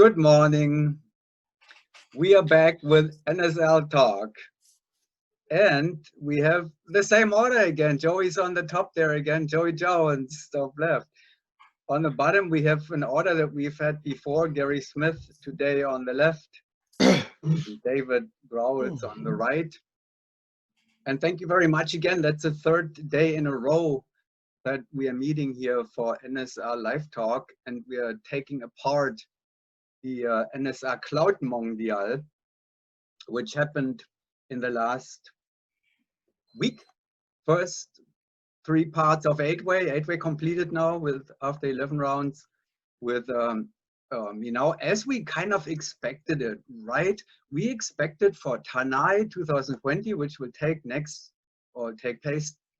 Good morning. We are back with NSL Talk. And we have the same order again. Joey's on the top there again. Joey Jones, top left. On the bottom, we have an order that we've had before. Gary Smith today on the left. David Grauwels on the right. And thank you very much again. That's the third day in a row that we are meeting here for NSL Live Talk. And we are taking apart the NSL Cloud Mondial, which happened in the last week. First 3 parts of 8-way completed now with after 11 rounds with as we kind of expected it, right? We expected for Tanai 2020, which will take place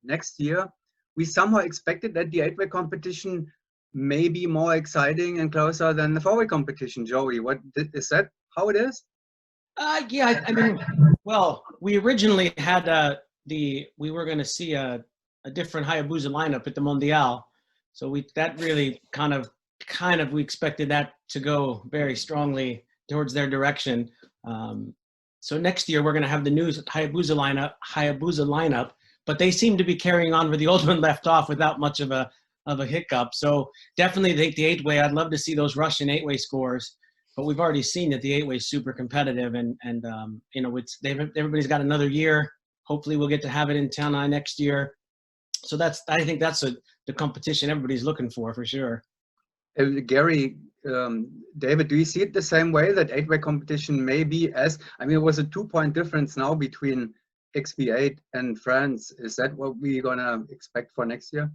next year. We somehow expected that the 8-way competition may be more exciting and closer than the 4-way competition. Joey, what is that how it is? Yeah, I mean, well, we originally had we were going to see a different HAYABUSA lineup at the Mondial, so that really kind of we expected that to go very strongly towards their direction. So next year we're going to have the new HAYABUSA lineup, but they seem to be carrying on where the old one left off without much of a hiccup. So definitely think the 8-way. I'd love to see those Russian 8-way scores. But we've already seen that the 8-way is super competitive, and everybody's got another year. Hopefully, we'll get to have it in Tanai next year. So I think that's the competition everybody's looking for sure. Gary, David, do you see it the same way that 8-way competition may be it was a 2-point difference now between XB8 and France. Is that what we're gonna expect for next year?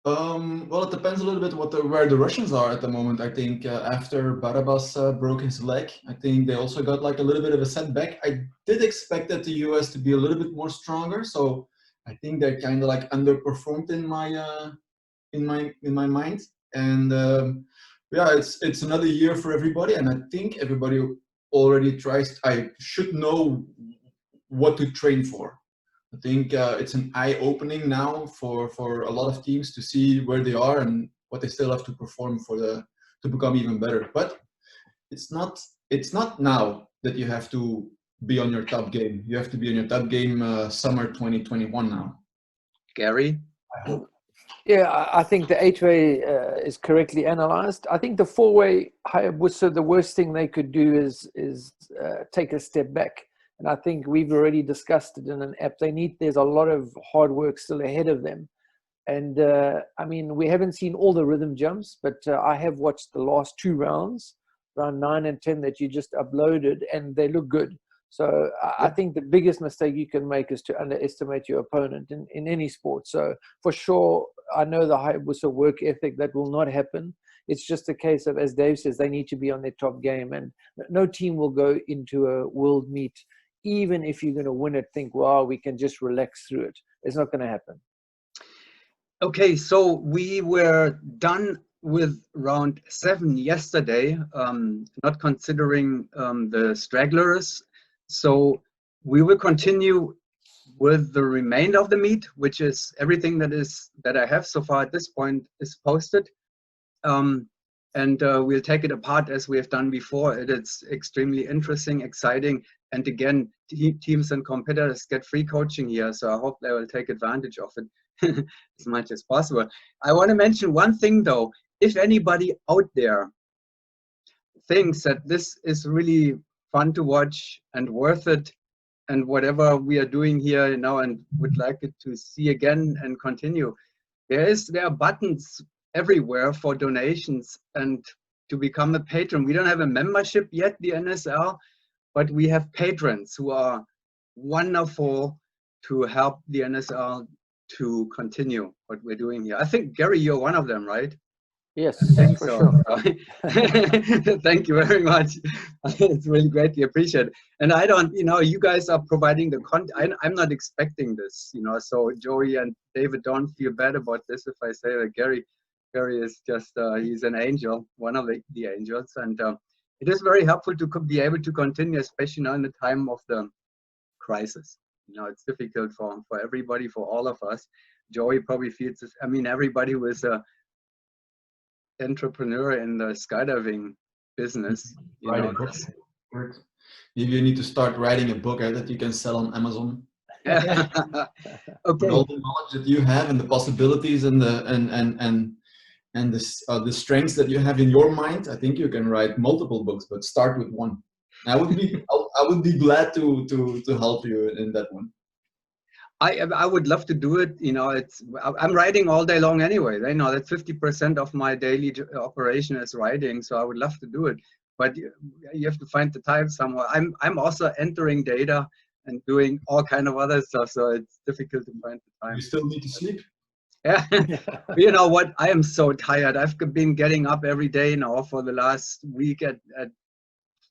Well, it depends a little bit where the Russians are at the moment. I think after Barabas broke his leg, I think they also got like a little bit of a setback. I did expect that the US to be a little bit more stronger, so I think they're kind of like underperformed in my mind. And yeah, it's another year for everybody, and I think everybody already I should know what to train for. I think it's an eye-opening now for a lot of teams to see where they are and what they still have to perform to become even better. But it's not now that you have to be on your top game. You have to be on your top game summer 2021 now. Gary? Yeah, I think the 8-way is correctly analyzed. I think the 4-way HAYABUSA, the worst thing they could do is take a step back. And I think we've already discussed it in an app. There's a lot of hard work still ahead of them. And I mean, we haven't seen all the rhythm jumps, but I have watched the last 2 rounds, round 9 and 10 that you just uploaded, and they look good. So I think the biggest mistake you can make is to underestimate your opponent in any sport. So for sure, I know the HAYABUSA work ethic, that will not happen. It's just a case of, as Dave says, they need to be on their top game. And no team will go into a world meet, even if you're going to win it, think, wow, we can just relax through it. It's not going to happen. Okay, so we were done with round 7 yesterday, not considering the stragglers. So we will continue with the remainder of the meet, which is everything that I have so far at this point is posted. And we'll take it apart as we have done before. It's extremely interesting, exciting. And again, teams and competitors get free coaching here. So I hope they will take advantage of it as much as possible. I want to mention one thing though. If anybody out there thinks that this is really fun to watch and worth it, and whatever we are doing here now and would like it to see again and continue, there are buttons everywhere for donations and to become a patron. We don't have a membership yet, the NSL, but we have patrons who are wonderful to help the NSL to continue what we're doing here. I think, Gary, you're one of them, right? Yes, I think for so. Sure. Thank you very much. It's really greatly appreciated. And I don't, you guys are providing the content. I'm not expecting this, so Joey and David, don't feel bad about this if I say that Gary is just, he's an angel, one of the angels. And it is very helpful to be able to continue, especially now in the time of the crisis. It's difficult for everybody, for all of us. Joey probably feels this. I mean, everybody who is a entrepreneur in the skydiving business. You Write know, a book. Maybe you need to start writing a book that you can sell on Amazon. yeah. With Okay. all the knowledge that you have and the possibilities and the strengths that you have in your mind, I think you can write multiple books, but start with one. I would be glad to help you in that one. I would love to do it. You know, I'm writing all day long anyway. I know that 50% of my daily operation is writing, so I would love to do it. But you have to find the time somewhere. I'm also entering data and doing all kind of other stuff, so it's difficult to find the time. You still need to sleep. Yeah. You know what? I am so tired. I've been getting up every day now for the last week at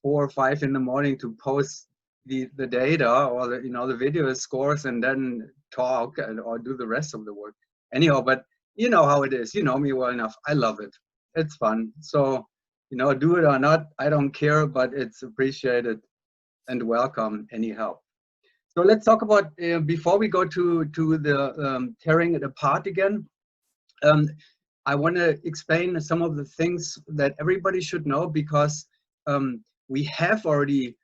4 or 5 in the morning to post the data or the video scores and then talk or do the rest of the work. Anyhow, but you know how it is. You know me well enough. I love it. It's fun. So, do it or not, I don't care, but it's appreciated and welcome any help. So let's talk about, before we go to the tearing it apart again, I want to explain some of the things that everybody should know, because we have already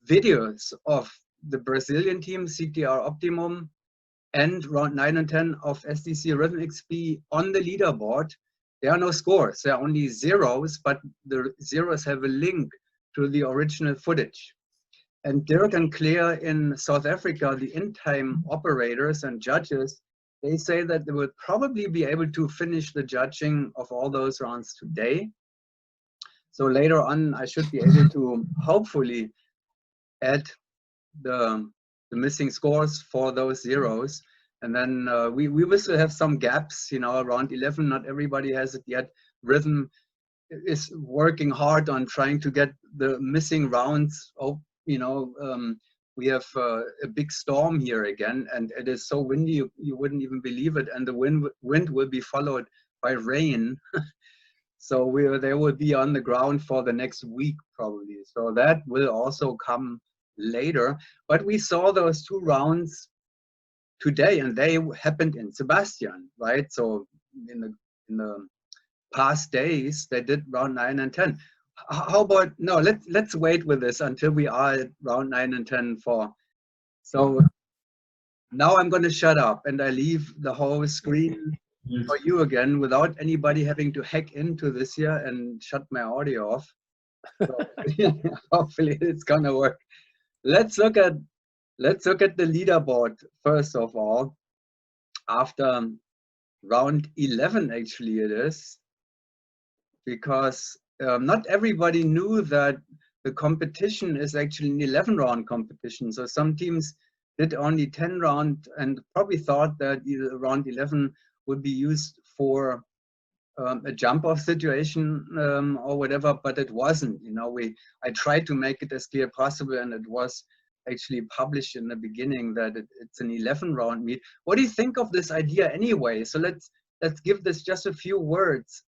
videos of the Brazilian team, CTR Optimum, and round 9 and 10 of SDC Rhythm XP on the leaderboard. There are no scores, there are only zeros, but the zeros have a link to the original footage. And Dirk and Claire in South Africa, the in-time operators and judges, they say that they will probably be able to finish the judging of all those rounds today. So later on, I should be able to hopefully add the missing scores for those zeros. And then we will still have some gaps, around 11. Not everybody has it yet. Rhythm is working hard on trying to get the missing rounds. We have a big storm here again, and it is so windy you wouldn't even believe it. And the wind will be followed by rain. So they will be on the ground for the next week probably. So that will also come later. But we saw those 2 rounds today, and they happened in Sebastian, right? So in the past days, they did round 9 and 10. How about, no, let's wait with this until we are at round 9 and 10 for. So now I'm going to shut up and I leave the whole screen for you again without anybody having to hack into this here and shut my audio off. So, hopefully it's going to work. Let's look at the leaderboard first of all. After round 11, actually it is, because not everybody knew that the competition is actually an 11-round competition. So some teams did only 10 round and probably thought that round 11 would be used for a jump-off situation or whatever, but it wasn't. I tried to make it as clear as possible, and it was actually published in the beginning that it's an 11-round meet. What do you think of this idea anyway? So let's give this just a few words.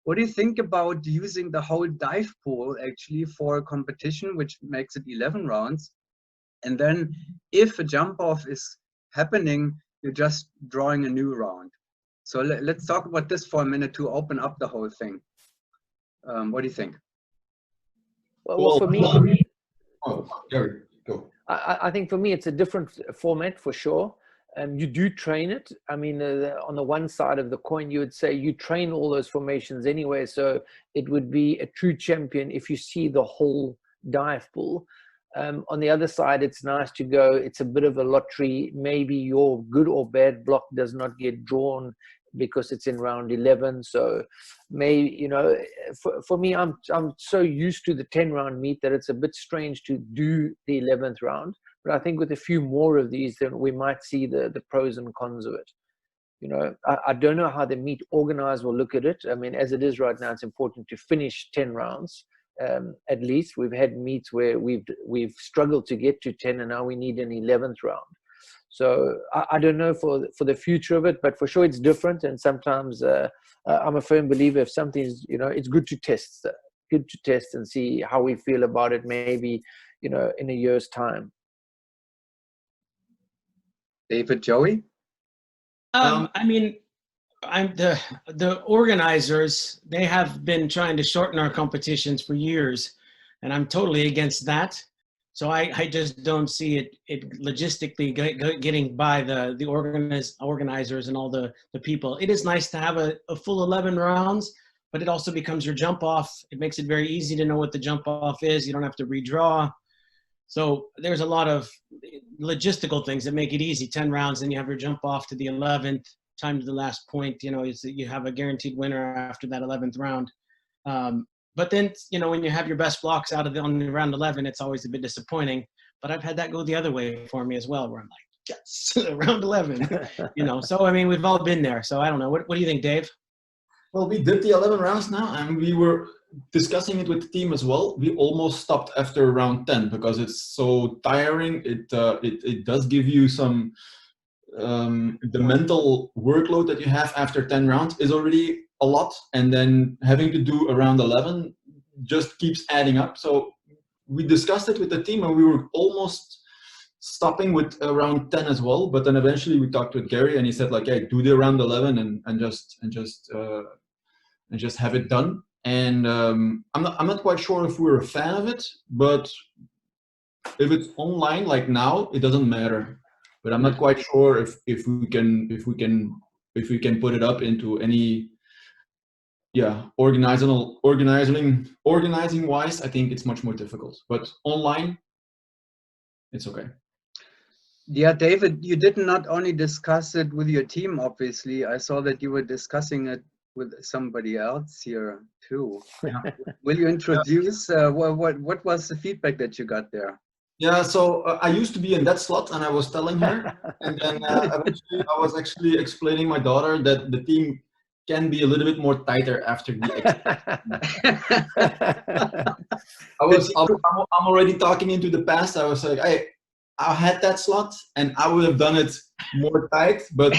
What do you think about using the whole dive pool actually for a competition, which makes it 11 rounds? And then if a jump off is happening, you're just drawing a new round. So let's talk about this for a minute to open up the whole thing. What do you think? Well, for me, oh, Gary, go. I think for me, it's a different format for sure. You do train it. I mean, on the one side of the coin, you would say you train all those formations anyway. So it would be a true champion if you see the whole dive pool. On the other side, it's nice to go, it's a bit of a lottery. Maybe your good or bad block does not get drawn because it's in round 11. So maybe, for me, I'm so used to the 10-round meet that it's a bit strange to do the 11th round. But I think with a few more of these, then we might see the pros and cons of it. I don't know how the meet organized will look at it. I mean, as it is right now, it's important to finish 10 rounds. At least we've had meets where we've struggled to get to 10, and now we need an 11th round. So I don't know for the future of it, but for sure it's different. And sometimes I'm a firm believer if something's, it's good to test and see how we feel about it. Maybe, in a year's time. David, Joey? I mean, the organizers, they have been trying to shorten our competitions for years, and I'm totally against that. So I just don't see it logistically getting by the organizers and all the people. It is nice to have a full 11 rounds, but it also becomes your jump off. It makes it very easy to know what the jump off is. You don't have to redraw. So there's a lot of logistical things that make it easy. 10 rounds, and you have your jump off to the 11th, time to the last point. You know, you have a guaranteed winner after that 11th round. But then, you know, when you have your best blocks out of on round 11, it's always a bit disappointing. But I've had that go the other way for me as well, where I'm like, yes, round 11. You know, so I mean, we've all been there. So I don't know. What do you think, Dave? Well, we did the 11 rounds now, and we were discussing it with the team as well. We almost stopped after round 10 because it's so tiring. It does give you some the mental workload that you have after 10 rounds is already a lot, and then having to do around 11 just keeps adding up. So we discussed it with the team, and we were almost stopping with around 10 as well. But then eventually we talked with Gary, and he said like, "Hey, do the around 11 and just have it done." And I'm not quite sure if we're a fan of it, but if it's online like now, it doesn't matter. But I'm not quite sure if we can put it up into any organizing wise. I think it's much more difficult. But online, it's okay. Yeah, David, you did not only discuss it with your team, obviously. I saw that you were discussing it with somebody else here too. Will you introduce what was the feedback that you got there? Yeah, so I used to be in that slot, and I was telling her, and then eventually I was actually explaining my daughter that the team can be a little bit more tighter after the I'm already talking into the past. I was like, hey, I had that slot, and I would have done it more tight, but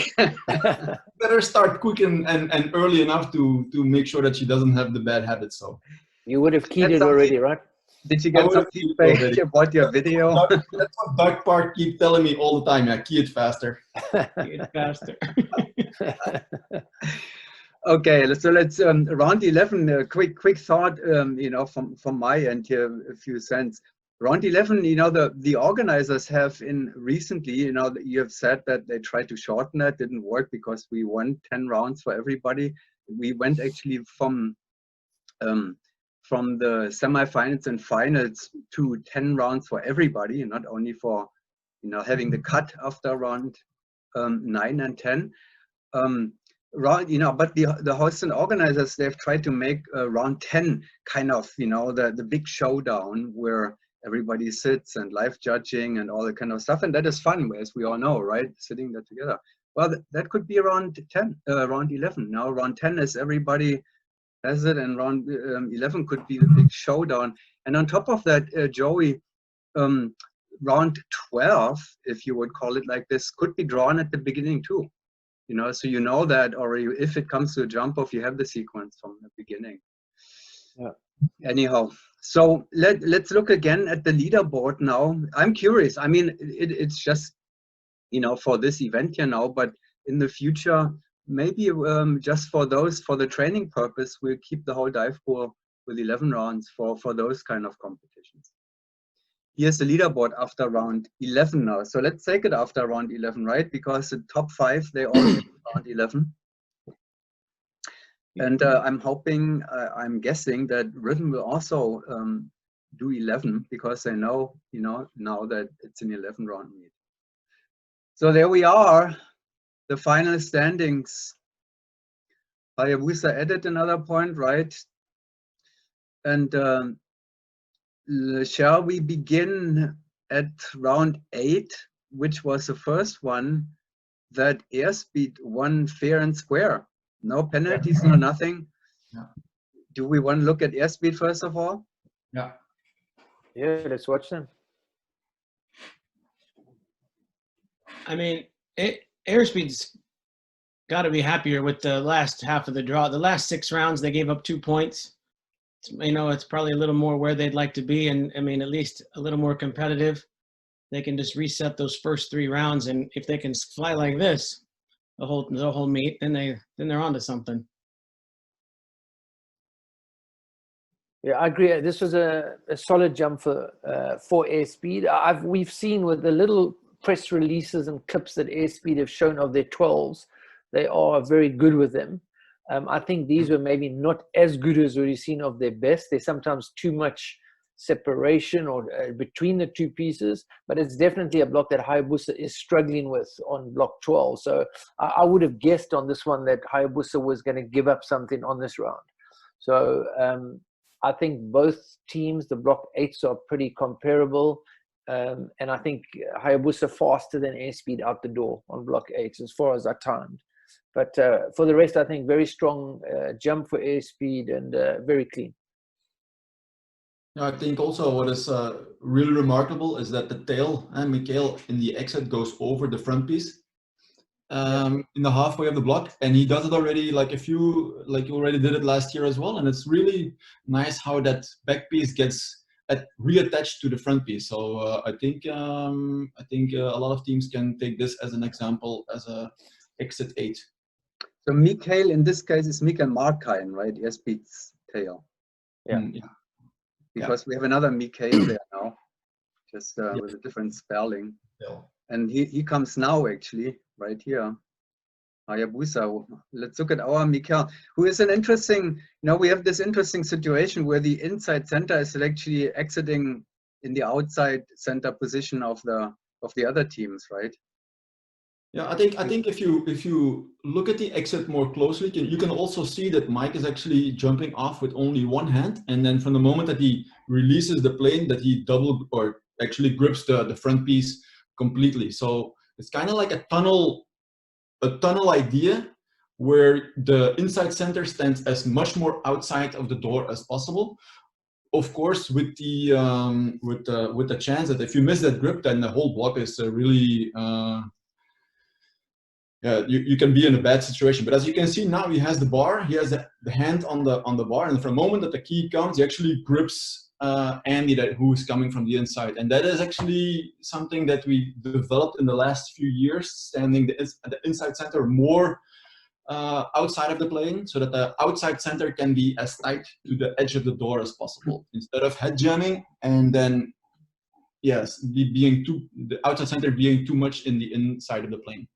better start quick and early enough to make sure that she doesn't have the bad habits. So you would have keyed it already, right? Did you get some feedback about your video? That's what Doug Park keep telling me all the time. Yeah, key it faster. Key it faster. Okay, so let's round 11. A quick thought, you know, from my end here, a few cents. Round 11, you know, the organizers have recently, you know, you have said that they tried to shorten it, didn't work because we won 10 rounds for everybody. We went actually from the semifinals and finals to 10 rounds for everybody, not only for, you know, having the cut after round 9 and 10. You know, but the hosts and organizers, they've tried to make round 10 kind of, you know, the big showdown where everybody sits and live judging and all that kind of stuff, and that is fun, as we all know, right? Sitting there together. Well, that could be round 10, round 11. Now round 10 is everybody has it, and round 11 could be the big showdown. And on top of that, Joey, round 12, if you would call it like this, could be drawn at the beginning too. You know, so you know that, or if it comes to a jump off, you have the sequence from the beginning. Yeah. Anyhow, so let's look again at the leaderboard now. I'm curious. I mean, it's just, you know, for this event here now, but in the future, maybe just for the training purpose, we'll keep the whole dive pool with 11 rounds for those kind of competitions. Here's the leaderboard after round 11 now. So let's take it after round 11, right? Because the top 5, they all get round 11. And I'm hoping, I'm guessing that Rhythm will also do 11 because they know, you know, now that it's an 11 round meet. So there we are, the final standings. HAYABUSA added another point, right? And shall we begin at round 8, which was the first one that Airspeed won fair and square? No penalties, no nothing. Yeah. Do we want to look at Airspeed first of all? Yeah. Yeah, let's watch them. I mean, Airspeed's got to be happier with the last half of the draw. The last 6 rounds, they gave up 2 points. You know, it's probably a little more where they'd like to be, and I mean, at least a little more competitive. They can just reset those first 3 rounds, and if they can fly like this, the whole meet, then they're onto something. Yeah, I agree. This was a solid jump for Airspeed. We've seen with the little press releases and clips that Airspeed have shown of their 12s, they are very good with them. I think these were maybe not as good as we've seen of their best. There's sometimes too much separation or between the two pieces, but it's definitely a block that Hayabusa is struggling with on block 12. So I would have guessed on this one that Hayabusa was going to give up something on this round. So I think both teams, the block 8s, are pretty comparable. And I think Hayabusa faster than Airspeed out the door on block 8 as far as I timed. But for the rest, I think very strong jump for Airspeed and very clean. Yeah, I think also what is really remarkable is that the tail and Mikhail in the exit goes over the front piece in the halfway of the block, and he does it already like you already did it last year as well. And it's really nice how that back piece gets reattached to the front piece. So I think a lot of teams can take this as an example as a exit 8. So Mikhail in this case is Mikael Markkainen, right? Airspeed's tail. Yeah. Because we have another Mikhail there now, just with a different spelling. Yeah. And he comes now actually, right here. Hayabusa. Let's look at our Mikhail, who is an interesting, we have this interesting situation where the inside center is actually exiting in the outside center position of the other teams, right? Yeah, I think if you look at the exit more closely, you can also see that Mike is actually jumping off with only one hand, and then from the moment that he releases the plane, that he actually grips the front piece completely. So it's kind of like a tunnel idea where the inside center stands as much more outside of the door as possible. Of course, with the chance that if you miss that grip, then the whole block is really. You can be in a bad situation. But as you can see now, he has the bar, he has the hand on the bar, and from the moment that the key comes, he actually grips Andy, who is coming from the inside. And that is actually something that we developed in the last few years, standing the inside center more outside of the plane, so that the outside center can be as tight to the edge of the door as possible, instead of head jamming and then the outside center being too much in the inside of the plane.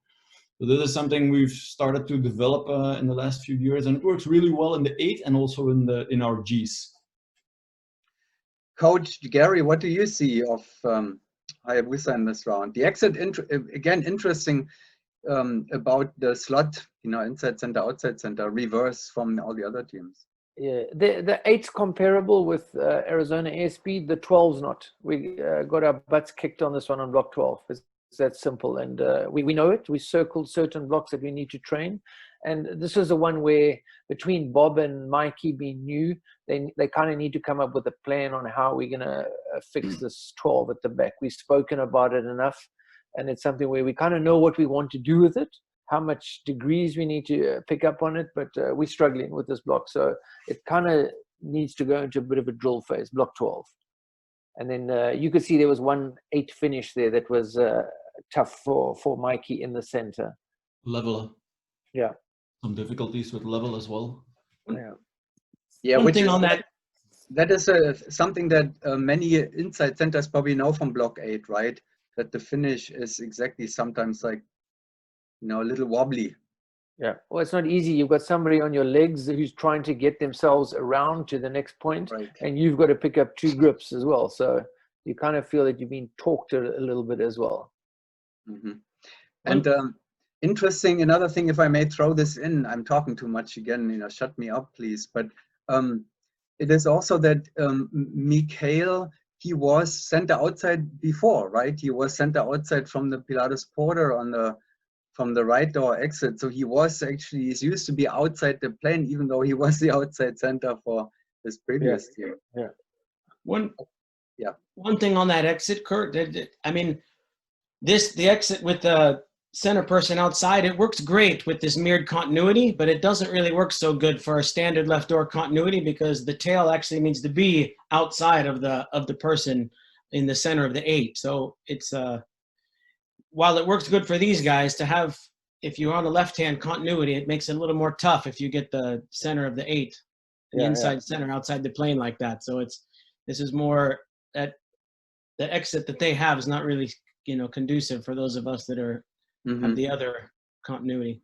So this is something we've started to develop in the last few years, and it works really well in the 8 and also in our Gs. Coach Gary, what do you see of Hayabusa in this round? The exit, again, interesting about the slot, inside center, outside center, reverse from all the other teams. Yeah, the 8's comparable with Arizona Airspeed, the 12's not. We got our butts kicked on this one on block 12. It's that simple, and we know it. We circled certain blocks that we need to train, and this is the one where between Bob and Mikey being new, they kind of need to come up with a plan on how we're going to fix this 12 at the back. We've spoken about it enough, and it's something where we kind of know what we want to do with it, how much degrees we need to pick up on it, but we're struggling with this block, so it kind of needs to go into a bit of a drill phase, block 12. And then you could see there was 1-8 finish there that was tough for Mikey in the center. Level. Yeah. Some difficulties with level as well. Yeah. One thing on that. That is something that many inside centers probably know from block 8, right? That the finish is exactly sometimes like, a little wobbly. Yeah, well, it's not easy. You've got somebody on your legs who's trying to get themselves around to the next point, right, and you've got to pick up 2 grips as well. So you kind of feel that you've been talked a little bit as well. Mm-hmm. And interesting, another thing, if I may throw this in, I'm talking too much again, shut me up, please. But it is also that Mikhail, he was center outside before, right? He was center outside from the Pilatus Porter from the right door exit. So he's used to be outside the plane, even though he was the outside center for his previous team. Yeah. One thing on that exit, Kurt, I mean, the exit with the center person outside, it works great with this mirrored continuity, but it doesn't really work so good for a standard left door continuity, because the tail actually needs to be outside of the person in the center of the 8. So it's while it works good for these guys to have if you're on the left-hand continuity, it makes it a little more tough if you get the center of the 8, the inside center outside the plane like that. So this is more that the exit that they have is not really, conducive for those of us that have the other continuity.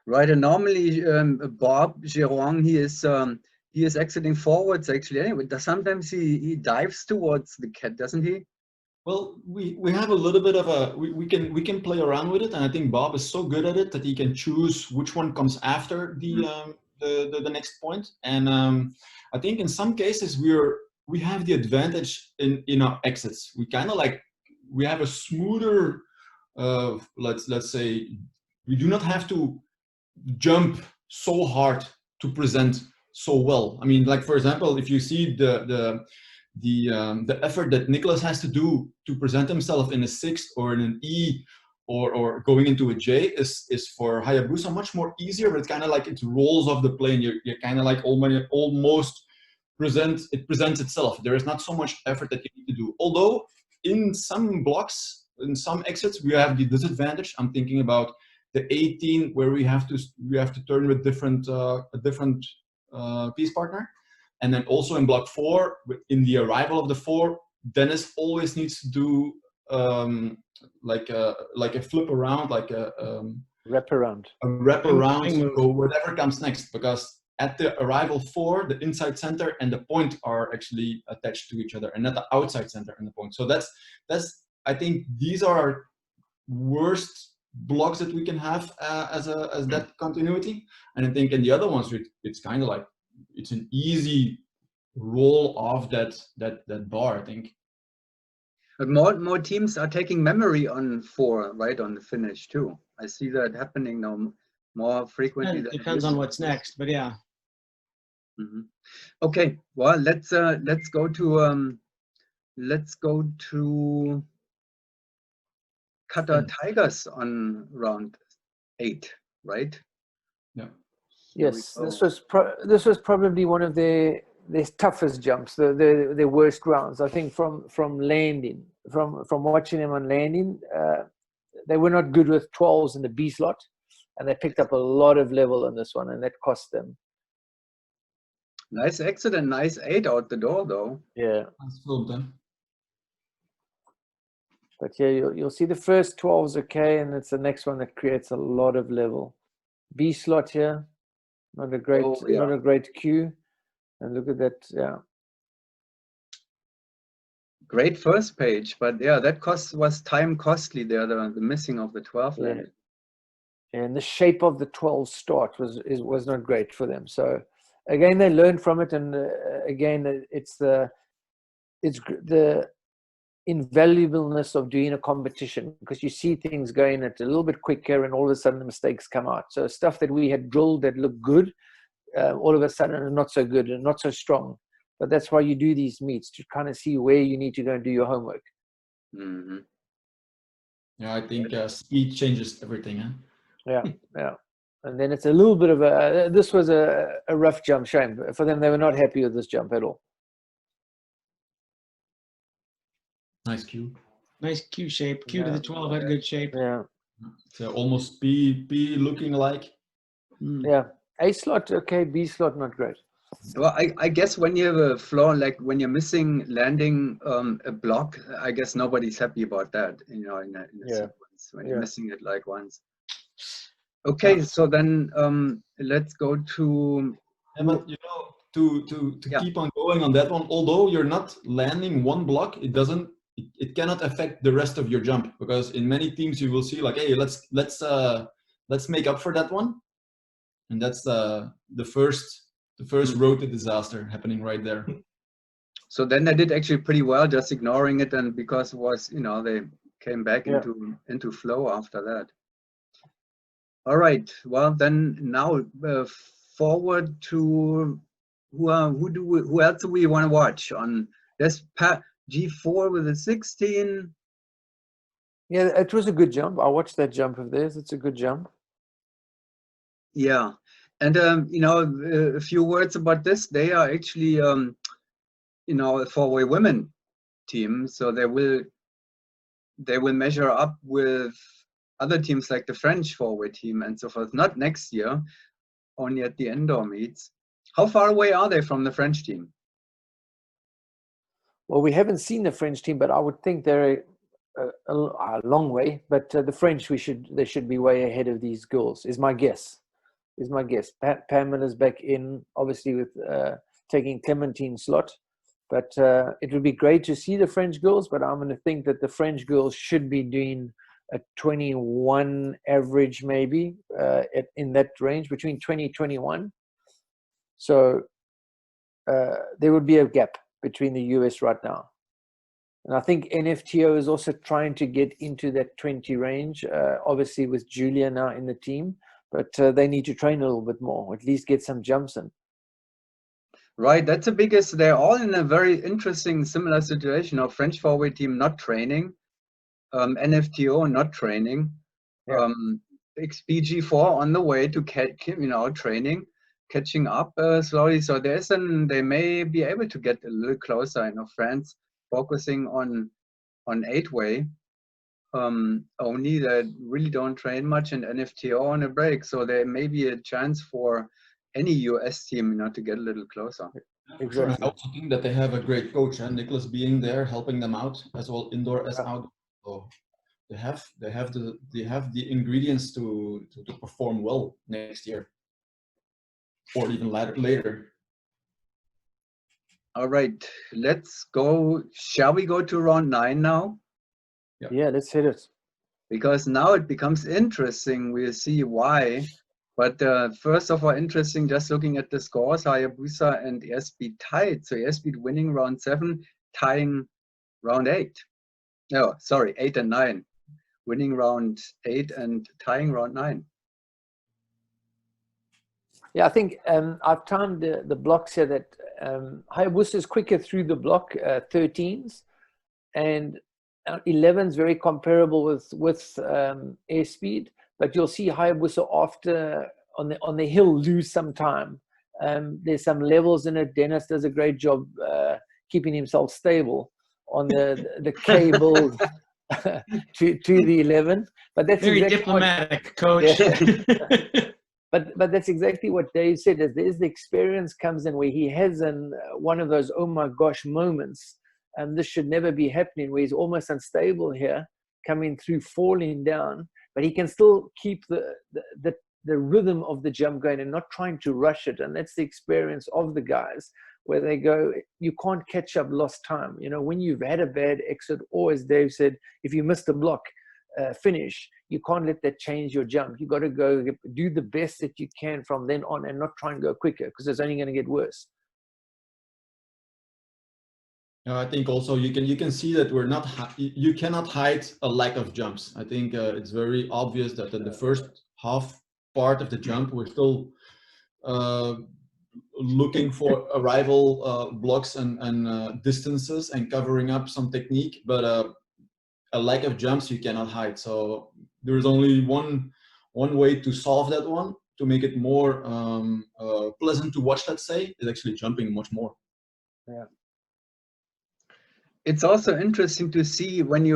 Right, and normally Bob Giron, he is exiting forwards actually. Anyway, sometimes he dives towards the cat, doesn't he? Well, we have a little bit of a we can play around with it, and I think Bob is so good at it that he can choose which one comes after the next point. And I think in some cases we have the advantage in our exits. We kind of we have a smoother let's say we do not have to jump so hard to present so well. I mean, like for example, if you see the effort that Nicholas has to do to present himself in a 6 or in an E or going into a J is for Hayabusa much more easier, but it's kind of like it rolls off the plane. You're kind of like almost presents itself. There is not so much effort that you need to do. Although in some blocks, in some exits, we have the disadvantage. I'm thinking about the 18 where we have to turn with a different piece partner. And then also in block 4, in the arrival of the 4, Dennis always needs to do like a flip around, like a wrap around. A wrap around, go whatever comes next, because at the arrival 4, the inside center and the point are actually attached to each other, and not the outside center and the point. So that's I think these are our worst blocks that we can have as that continuity. And I think in the other ones it's kind of like it's an easy roll off that bar, I think. But more teams are taking memory on 4, right, on the finish too. I see that happening now more frequently. It depends on what's next, but yeah. Okay, well let's go to QATAR Tigers on round 8, right? Yeah. Yes, this was probably one of their toughest jumps, their worst rounds. I think from landing, from watching them on landing, they were not good with 12s in the B slot, and they picked up a lot of level on this one, and that cost them. Nice exit and nice 8 out the door, though. Yeah. That's cool, then. But yeah, you'll see the first 12's okay, and it's the next one that creates a lot of level. B slot here, not a great cue, and look at that, yeah. Great first page, but yeah, that was time costly there, the missing of the 12 land. And the shape of the 12 start was not great for them. So again, they learned from it, and again, it's the invaluableness of doing a competition, because you see things going at a little bit quicker, and all of a sudden the mistakes come out. So stuff that we had drilled that looked good, all of a sudden is not so good and not so strong. But that's why you do these meets, to kind of see where you need to go and do your homework. Mm-hmm. Yeah, I think speed changes everything. Huh? Yeah. And then it's a little bit of this was a rough jump. Shame for them. They were not happy with this jump at all. Nice cue. Nice cue shape. Cue to the 12 had good shape. Yeah. So almost B looking like. Yeah. A slot, okay. B slot, not great. Well, I guess when you have a flaw, like when you're missing landing a block, I guess nobody's happy about that, in a sequence, when you're missing it like once. Okay, so then let's go to... But to keep on going on that one, although you're not landing one block, it cannot affect the rest of your jump, because in many teams you will see like, hey, let's make up for that one, and that's the first road to disaster happening right there. So then they did actually pretty well, just ignoring it, and because it was, they came back into flow after that. All right, well then now forward to who else do we want to watch on this G4 with a 16? Yeah, it was a good jump. I watched that jump of theirs. It's a good jump. Yeah, and a few words about this. They are actually a 4-way women team, so they will measure up with other teams like the French forward team and so forth. Not next year, only at the indoor meets. How far away are they from the French team? Well, we haven't seen the French team, but I would think they're a long way. But the French, they should be way ahead of these girls. Is my guess. Pamela's back in, obviously with taking Clementine's slot. But it would be great to see the French girls. But I'm going to think that the French girls should be doing a 21 average, maybe in that range between 20 and 21. So there would be a gap between the US right now. And I think NFTO is also trying to get into that 20 range, obviously with Julia now in the team, but they need to train a little bit more, or at least get some jumps in. Right, that's the biggest. They're all in a very interesting, similar situation of French forward team not training, NFTO not training, Yeah. XPG4 on the way to training, catching up slowly. So they may be able to get a little closer. France focusing on 8-way only. That really don't train much, and NFTO on a break. So there may be a chance for any US team, to get a little closer. Exactly. I also think that they have a great coach, and Nicholas being there, helping them out as well, indoor as outdoor. So they have the ingredients to perform well next year, or even later. All right, let's go. Shall we go to round 9 now? Yeah, let's hit it. Because now it becomes interesting. We'll see why. But first of all, interesting, just looking at the scores, Hayabusa and Airspeed tied. So Airspeed winning round 7, tying round 8. No, sorry, 8 and 9. Winning round 8 and tying round 9. Yeah, I think I've timed the blocks here that Hayabusa is quicker through the block, 13s, and 11s very comparable with Airspeed. But you'll see Hayabusa after on the hill lose some time. There's some levels in it. Dennis does a great job keeping himself stable on the cable to the 11. But that's very exactly diplomatic, coach. Yeah. But that's exactly what Dave said. Is there's the experience comes in where he has one of those oh my gosh moments, and this should never be happening, where he's almost unstable here, coming through, falling down, but he can still keep the rhythm of the jump going and not trying to rush it. And that's the experience of the guys, where they go, you can't catch up lost time. When you've had a bad exit, or as Dave said, if you missed a block finish, you can't let that change your jump. You got to go do the best that you can from then on, and not try and go quicker, because it's only going to get worse. I think also you can see that you cannot hide a lack of jumps. I think it's very obvious that in the first half part of the jump, we're still looking for arrival blocks and distances and covering up some technique, but a lack of jumps you cannot hide. So there's only one way to solve that one, to make it more pleasant to watch, let's say, is actually jumping much more. Yeah. It's also interesting to see when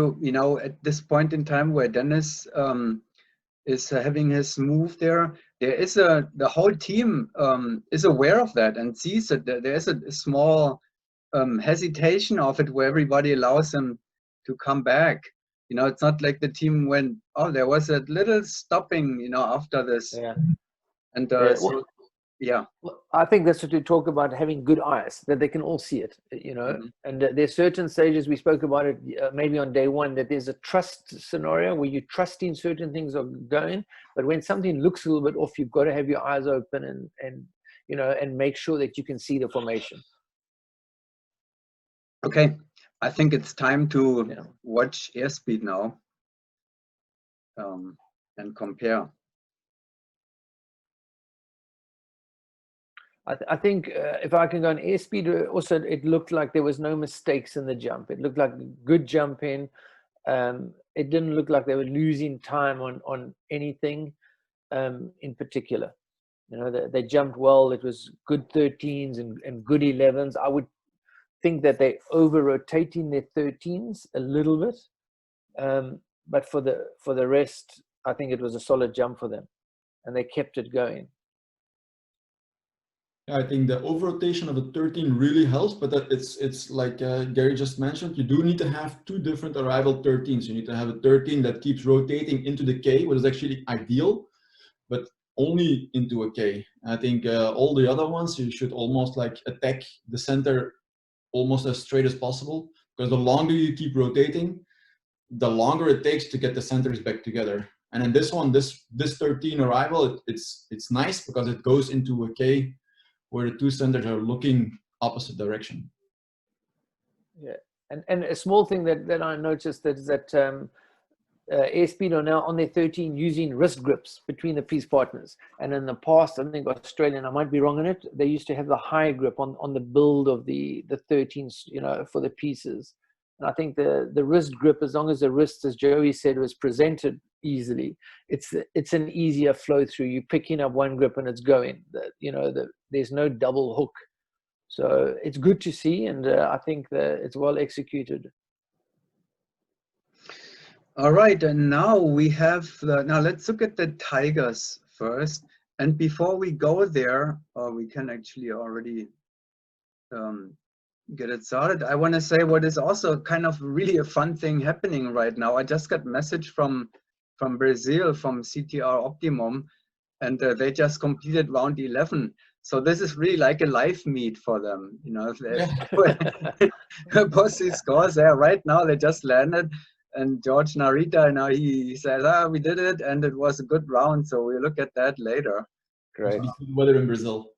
at this point in time where Dennis is having his move there is the whole team is aware of that and sees that there's a small hesitation of it, where everybody allows him to come back. It's not like the team went, oh, there was a little stopping, after this. Yeah. And Well, I think that's what you talk about, having good eyes, that they can all see it, Mm-hmm. And there's certain stages, we spoke about it maybe on day 1, that there's a trust scenario where you're trusting certain things are going, but when something looks a little bit off, you've got to have your eyes open and make sure that you can see the formation. Okay, I think it's time to watch Airspeed now and compare. I think if I can go on Airspeed, also it looked like there was no mistakes in the jump. It looked like good jumping. It didn't look like they were losing time on anything in particular. They jumped well. It was good 13s and good 11s. I would think that they over-rotating their 13s a little bit. But for the rest, I think it was a solid jump for them, and they kept it going. I think the over-rotation of a 13 really helps, but that it's like Gary just mentioned, you do need to have two different arrival 13s. You need to have a 13 that keeps rotating into the K, which is actually ideal, but only into a K. I think all the other ones, you should almost like attack the center almost as straight as possible, because the longer you keep rotating, the longer it takes to get the centers back together. And in this one, this 13 arrival, it's nice because it goes into a K where the two centers are looking opposite direction. Yeah, and a small thing that I noticed is that Airspeed are now on their 13 using wrist grips between the piece partners. And in the past, I think Australian, I might be wrong on it, they used to have the high grip on the build of the 13s, you know, for the pieces. And I think the wrist grip, as long as the wrist, as Joey said, was presented easily, it's an easier flow through. You're picking up one grip and it's going. There's no double hook. So it's good to see, and I think that it's well executed. All right, and now we have now let's look at the Tigers first. And before we go there, we can actually already get it started. I want to say what is also kind of really a fun thing happening right now. I just got a message from Brazil, from CTR Optimum, and they just completed round 11. So this is really like a live meet for them. You know, post these scores there right now. They just landed, and George Narita, now he says, we did it, and it was a good round. So we'll look at that later. Great. Weather in Brazil.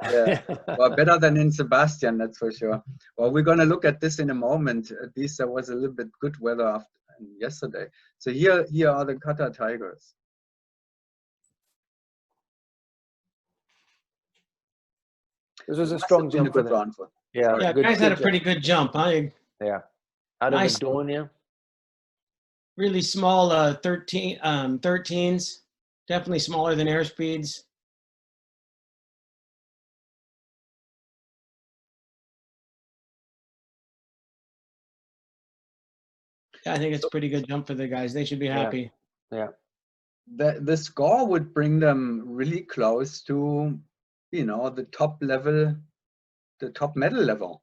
Yeah, well, better than in Sebastian, that's for sure. Well, we're going to look at this in a moment. At least there was a little bit good weather yesterday. So here are the QATAR Tigers. This was a strong jump for them. Yeah, guys had a pretty good jump. Yeah, out of the dawn, yeah. Really small 13s, definitely smaller than Airspeeds. Yeah, I think it's a pretty good jump for the guys. They should be happy. Yeah. The score would bring them really close to, you know, the top level, the top medal level.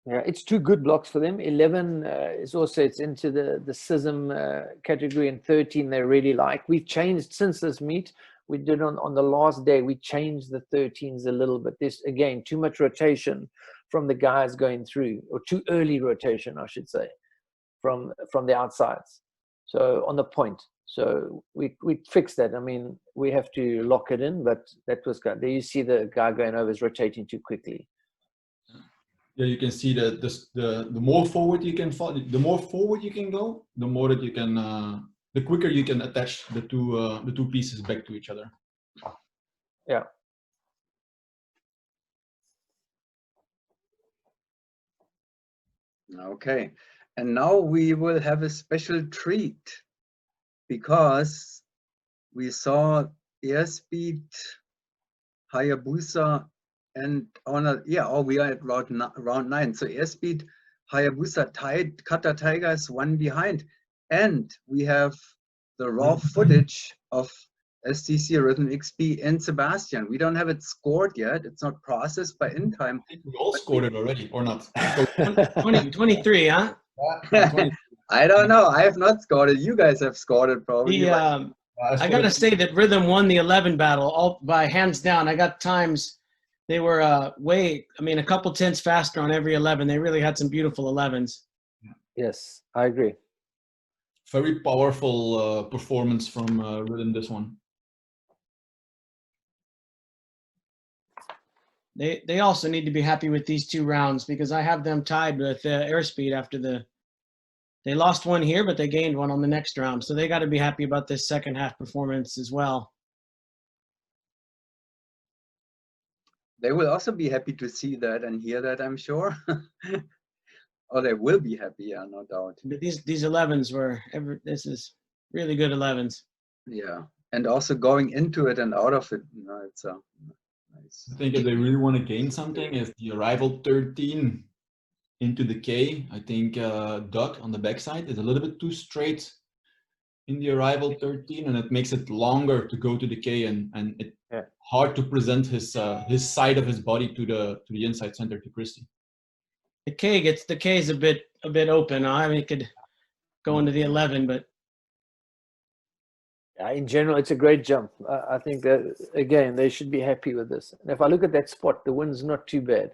Yeah, it's two good blocks for them. 11 is also, it's into the CISM category, and 13 they really like. We've changed since this meet. We did on the last day, we changed the 13s a little bit. There's, again, too much rotation from the guys going through, or too early rotation, I should say, from the outsides. So on the point. So we fixed that. I mean, we have to lock it in, but that was good. There you see the guy going over is rotating too quickly. Yeah, you can see that the more forward you can fall, the more forward you can go, the more that you can, the quicker you can attach the two pieces back to each other. Yeah. Okay, and now we will have a special treat, because we saw Airspeed, HAYABUSA, and we are at round 9. So Airspeed, HAYABUSA tied, QATAR Tigers one behind, and we have the raw footage of STC Rhythm XP and Sebastian. We don't have it scored yet. It's not processed by in time. I think we all scored it already, or not? 23, huh? I don't know. I have not scored it. You guys have scored it probably. I got to say that Rhythm won the 11 battle all by hands down. I got times. They were a couple tenths faster on every 11. They really had some beautiful 11s. Yes, I agree. Very powerful performance from Rhythm, this one. They also need to be happy with these 2 rounds, because I have them tied with Airspeed after they lost one here, but they gained one on the next round. So they got to be happy about this second half performance as well. They will also be happy to see that and hear that, I'm sure. Or they will be happy, yeah, no doubt. But these 11s this is really good 11s. Yeah, and also going into it and out of it, you know, it's nice. I think if they really want to gain something, is the arrival 13 into the K. I think Doug on the backside is a little bit too straight in the arrival 13, and it makes it longer to go to the K, and it hard to present his side of his body to the inside center to Christie. The K is a bit open. I mean, it could go into the 11, but in general, it's a great jump. I think that again they should be happy with this. And if I look at that spot, the wind's not too bad.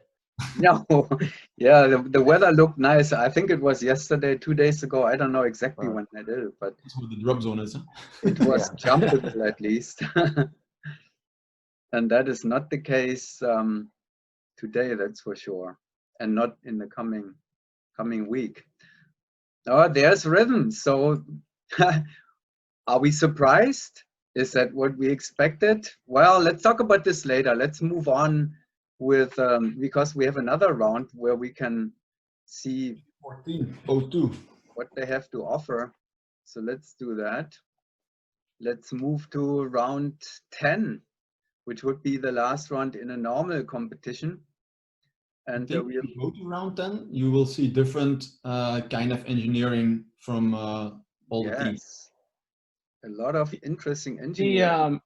No, yeah, the weather looked nice. I think it was yesterday, 2 days ago. I don't know exactly when it is, but that's what the drop zone is. Huh? it was jumpable at least. And that is not the case today, that's for sure, and not in the coming week. Oh, there's rhythm. So are we surprised? Is that what we expected? Well, let's talk about this later. Let's move on with because we have another round where we can see 14:02 what they have to offer. So let's do that. Let's move to round 10, which would be the last round in a normal competition. And if you go to round 10, you will see different kind of engineering from all the teams. A lot of interesting engineering.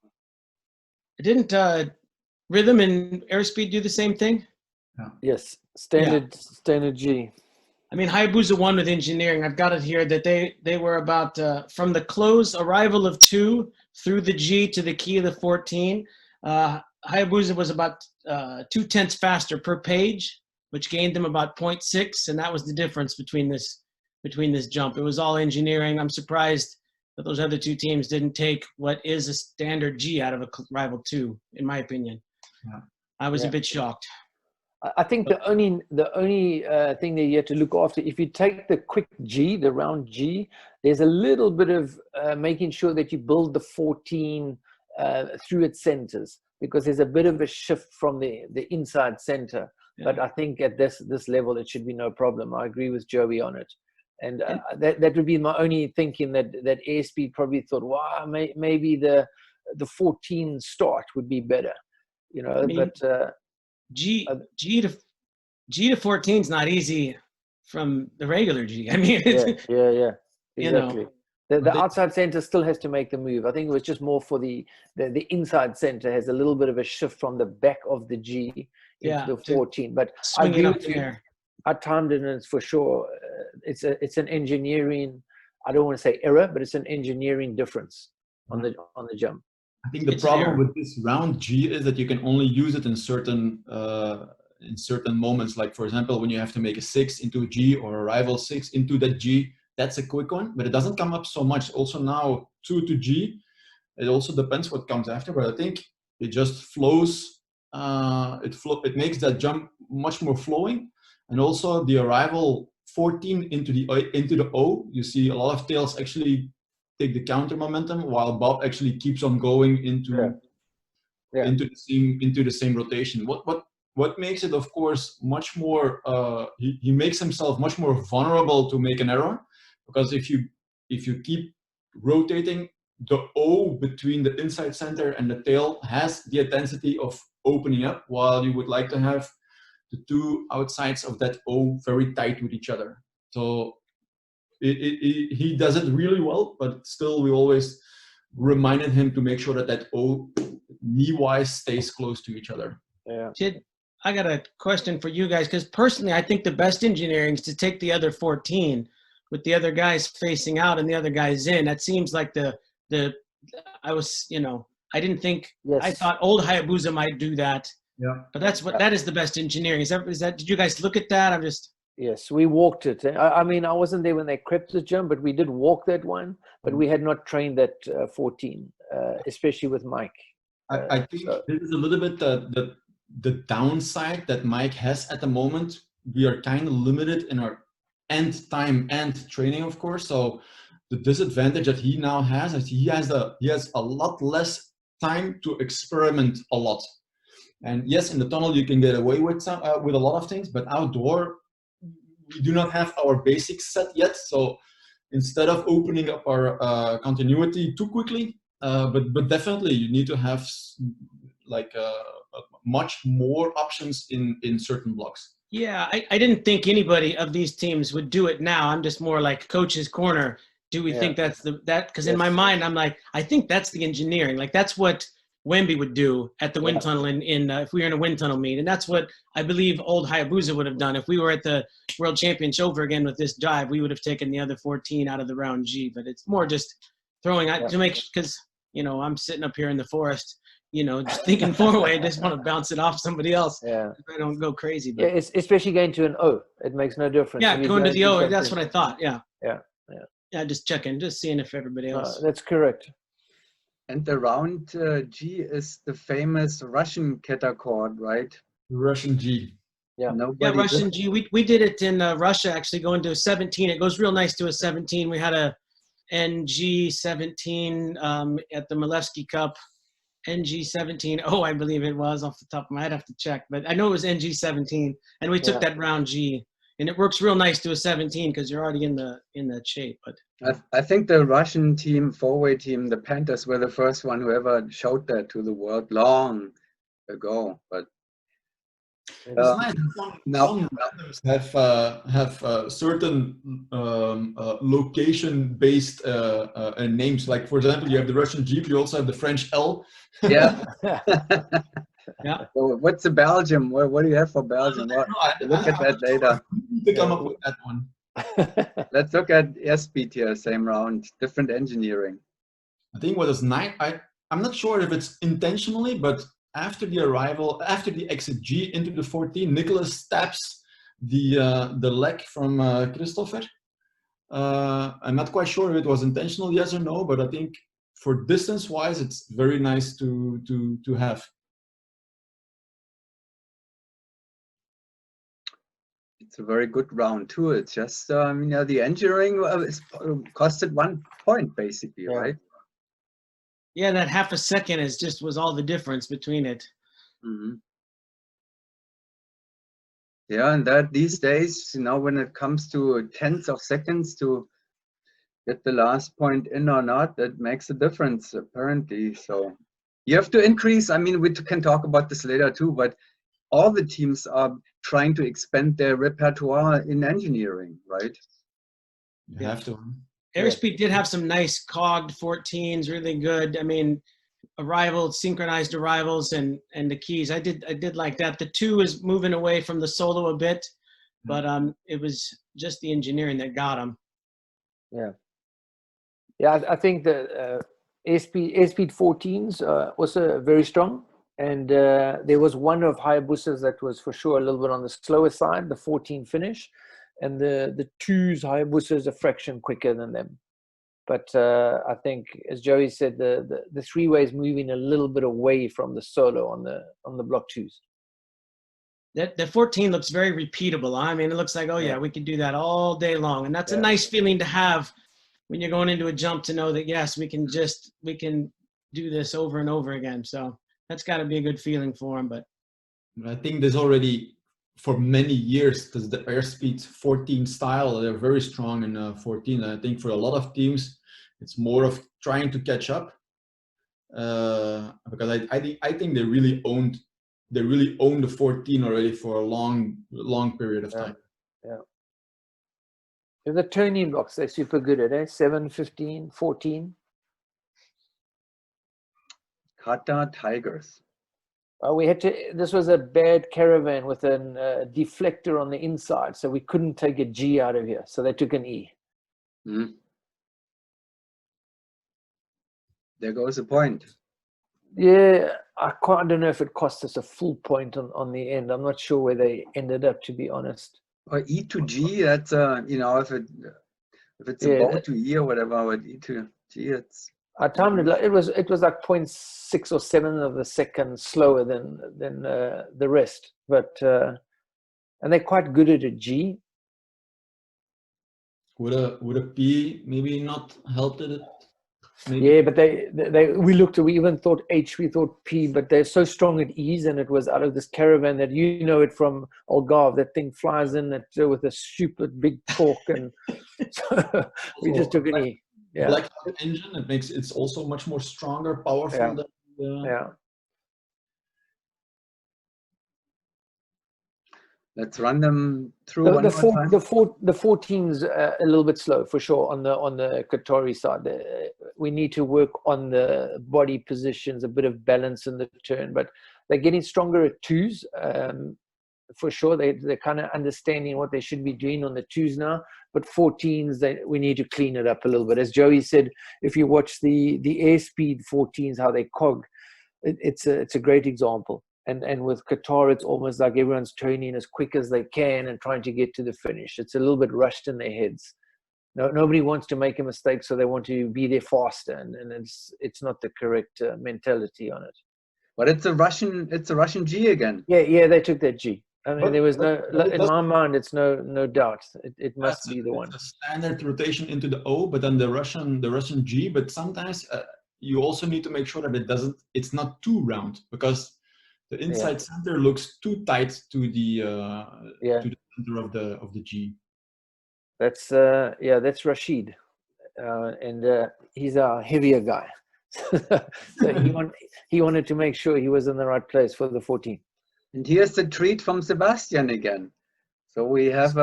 Didn't Rhythm and Airspeed do the same thing? Yeah. Yes, standard G. I mean, Hayabusa won with engineering. I've got it here that they were about from the close arrival of 2 through the G to the key of the 14. Hayabusa was about 0.2 faster per page, which gained them about 0.6, and that was the difference between this jump. It was all engineering. I'm surprised that those other 2 teams didn't take what is a standard G out of a rival 2, in my opinion. Yeah. I was a bit shocked. I think the only thing that you have to look after, if you take the quick G, the round G, there's a little bit of making sure that you build the 14 through its centers, because there's a bit of a shift from the inside center. Yeah. But I think at this level, it should be no problem. I agree with Joey on it. And that would be my only thinking, that Airspeed probably thought, wow, maybe the 14 start would be better, you know. I mean, but G to 14 is not easy from the regular G. I mean, yeah, exactly. You know. The outside center still has to make the move. I think it was just more for the inside center has a little bit of a shift from the back of the G into the 14. But I agree with you. I timed it, and it's for sure. It's an engineering. I don't want to say error, but it's an engineering difference on the jump. I think the problem with this round G is that you can only use it in certain moments. Like, for example, when you have to make a 6 into a G or a rival 6 into that G, that's a quick one, but it doesn't come up so much. Also now 2 to G, it also depends what comes after, but I think it just flows. It makes that jump much more flowing. And also the arrival 14 into the O, you see a lot of tails actually take the counter momentum, while Bob actually keeps on going into the same rotation. What makes it, of course, much more? He makes himself much more vulnerable to make an error, because if you keep rotating, the O between the inside center and the tail has the intensity of opening up, while you would like to have the 2 outsides of that O very tight with each other. So he does it really well, but still we always reminded him to make sure that O knee-wise stays close to each other. Yeah. Sid, I got a question for you guys, because personally I think the best engineering is to take the other 14 with the other guys facing out and the other guys in. That seems like I didn't think, I thought old Hayabusa might do that. Yeah. But that is the best engineering. Is that, did you guys look at that? Yes, we walked it. I mean, I wasn't there when they crept the jump, but we did walk that one. But we had not trained that 14, especially with Mike. I think this is a little bit the downside that Mike has at the moment. We are kind of limited in our end time and training, of course. So the disadvantage that he now has is he has a lot less time to experiment a lot. And yes, in the tunnel you can get away with a lot of things, but outdoor we do not have our basics set yet. So instead of opening up our continuity too quickly, but definitely you need to have like much more options in certain blocks. Yeah, I didn't think anybody of these teams would do it now. I'm just more like coach's corner. do we think that's because Yes. in my mind, I'm like, I think that's the engineering. Like that's what Wemby would do at the wind tunnel if we were in a wind tunnel meet. And that's what I believe old Hayabusa would have done. If we were at the World Championship over again with this dive, we would have taken the other 14 out of the round G. But it's more just throwing out to make, because, you know, I'm sitting up here in the forest, you know, just thinking four-way, just want to bounce it off somebody else. Yeah. I don't go crazy. But. Yeah, especially going to an O. It makes no difference. Yeah, going to the O. something. That's what I thought. Yeah. Yeah. Yeah, just checking, just seeing if everybody else. That's correct. And the round G is the famous Russian QATAR chord, right? Russian G. Yeah. Nobody Russian G. We did it in Russia, actually, going to a 17. It goes real nice to a 17. We had a NG 17 at the Milevsky Cup. NG 17. Oh, I believe it was off the top of my head. I'd have to check, but I know it was NG 17, and we took that round G, and it works real nice to a 17 because you're already in that shape. But I think the Russian team, four-way team, the Panthers, were the first one who ever showed that to the world long ago. But It's nice. now have certain location-based names. Like, for example, you have the Russian G, but you also have the French L. yeah. yeah. So what's the Belgium? What do you have for Belgium? Look at that data. To come up with that one. Let's look at airspeed here, same round, different engineering. I think what is nice, I'm not sure if it's intentionally, but after the exit G into the 14, Nicholas stabs the leg from Christopher. I'm not quite sure if it was intentional, yes or no, but I think for distance-wise, it's very nice to have. It's a very good round too. It's just the engineering costed 1 point basically, right? Yeah, that half a second was all the difference between it. Mm-hmm. Yeah, and that these days, you know, when it comes to tenths of seconds to get the last point in or not, that makes a difference apparently. So you have to increase. I mean, we can talk about this later too, but all the teams are trying to expand their repertoire in engineering, right? You have to. Airspeed did have some nice cogged 14s, really good. I mean, synchronized arrivals and the keys. I did like that. The 2 is moving away from the solo a bit, but it was just the engineering that got them. Yeah, I think the airspeed 14s also very strong. And there was one of Hayabusa's that was for sure a little bit on the slower side, the 14 finish. And the 2's Hayabusa is a fraction quicker than them. But I think, as Joey said, the 3-way is moving a little bit away from the solo on the block 2s. The 14 looks very repeatable. I mean, it looks like, we could do that all day long. And that's a nice feeling to have when you're going into a jump, to know that, yes, we can do this over and over again. So that's got to be a good feeling for him. But I think there's already, for many years, because the airspeed 14 style, they're very strong in 14. And I think for a lot of teams, it's more of trying to catch up. Because I think they really owned the 14 already for a long period of time. Yeah. The turning blocks, they're super good at it. 7, 15, 14. QATAR Tigers. This was a bad caravan with a deflector on the inside, so we couldn't take a G out of here. So they took an E. Mm-hmm. There goes a point. Yeah, I don't know if it cost us a full point on the end. I'm not sure where they ended up, to be honest. Or E to G, that's if it's a bow to E or whatever, but E to G, it's. I timed it. It was like 0.6 or 7 of a second slower than the rest, but and they're quite good at a G. Would a P maybe not helped it? Maybe? Yeah, but we even thought H, we thought P, but they're so strong at E's, and it was out of this caravan that it from Algarve. That thing flies in with a stupid big torque, and so we just took an E. Yeah. Black engine, it's also much more stronger, powerful than Let's run them through The, one the, more four, time. the 14's a little bit slow for sure on the Qatari side. We need to work on the body positions, a bit of balance in the turn, but they're getting stronger at 2's. For sure, they're kind of understanding what they should be doing on the 2's now, but 14's, we need to clean it up a little bit. As Joey said, if you watch the airspeed 14's, how they cog, it's a great example. And with Qatar, it's almost like everyone's turning as quick as they can and trying to get to the finish. It's a little bit rushed in their heads. Nobody wants to make a mistake, so they want to be there faster, and it's not the correct mentality on it. But it's a Russian G again. Yeah, they took that G. I mean, there was but in my mind, it's no doubt. It must be the one. It's a standard rotation into the O, but then the Russian G. But sometimes you also need to make sure that it's not too round, because the inside center looks too tight to the center of the G. That's Rashid, and he's a heavier guy, so he wanted to make sure he was in the right place for the 14. And here's the treat from Sebastian again. So we have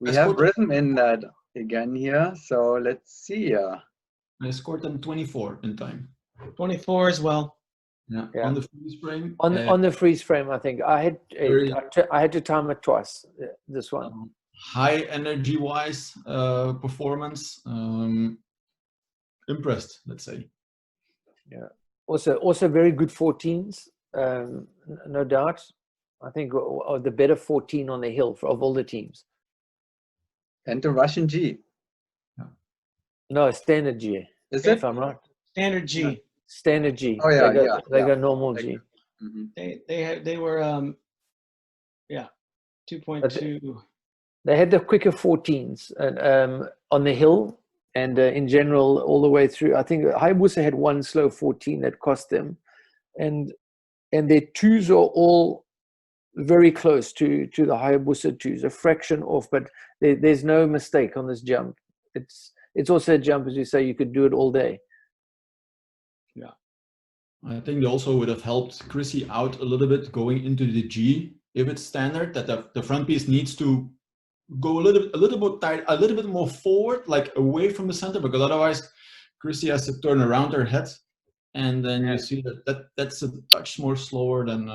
rhythm in that again here. So let's see. I scored them 24 in time. 24 as well. Yeah. On the freeze frame. On the freeze frame, I think I had to time it twice. This one. High energy wise performance. Impressed, let's say. Yeah. Also very good 14's. No doubt. I think the better 14 on the hill of all the teams. And the Russian G. Yeah. No, standard G. Is it? If I'm right. Standard G. Yeah. Standard G. Oh yeah, they got normal G. Mm-hmm. They were 2.2. They had the quicker 14's on the hill, and in general all the way through. I think Hayabusa had one slow 14 that cost them, and their 2's are all very close to the Hayabusa 2's, a fraction off, but there's no mistake on this jump. It's also a jump, as you say, you could do it all day. Yeah, I think they also would have helped Chrissy out a little bit going into the G if it's standard, that the front piece needs to go a little bit tight, a little bit more forward, like away from the center, because otherwise Chrissy has to turn around her head. And then you see that's a touch more slower than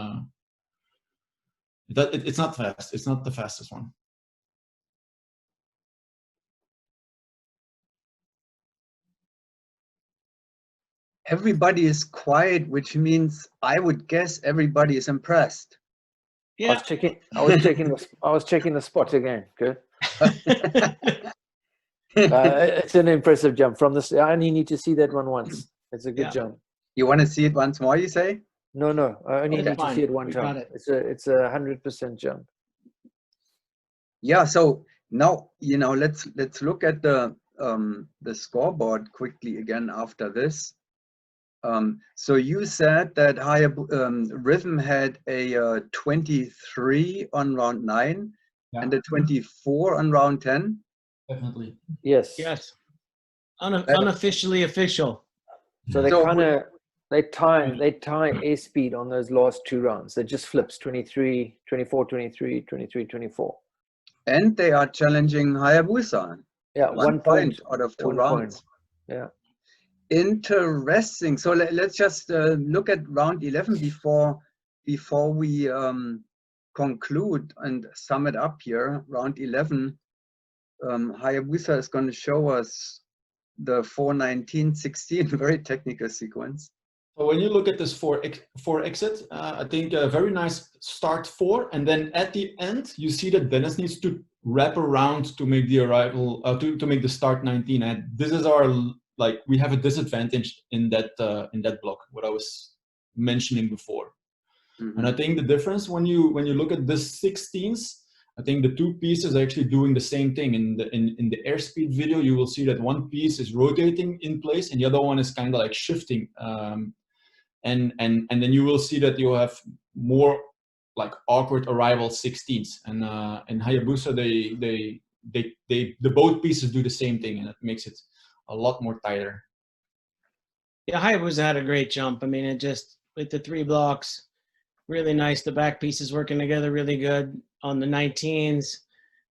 it's not fast. It's not the fastest one. Everybody is quiet, which means I would guess everybody is impressed. Yeah. I was checking the spot again. Good. It's an impressive jump from this. I only need to see that one once. It's a good jump. You want to see it once more, you say? No. I only need to see it one time. It's a 100% jump. Yeah. So now let's look at the scoreboard quickly again after this. So you said that Rhythm had a 23 on round 9 and a 24 on round 10. Definitely. Yes. Unofficially official. So they tie airspeed on those last 2 rounds. They just flips 23, 24, 23, 23, 24. And they are challenging Hayabusa. Yeah, 1 point out of 2 1 rounds. point. Yeah. Interesting. So let's just look at round 11 before we conclude and sum it up here. Round 11, Hayabusa is going to show us the 4:19:16, very technical sequence. So when you look at this 4 exit, I think a very nice start 4, and then at the end you see that Dennis needs to wrap around to make the arrival to make the start 19, and this is our we have a disadvantage in that block, what I was mentioning before. Mm-hmm. And I think the difference when you look at this 16s, I think the 2 pieces are actually doing the same thing. In the airspeed video, you will see that one piece is rotating in place and the other one is kind of like shifting. And then you will see that you have more like awkward arrival 16s. And in Hayabusa, the both pieces do the same thing, and it makes it a lot more tighter. Yeah, Hayabusa had a great jump. I mean, it just with the 3 blocks, really nice. The back pieces working together really good. on the 19s,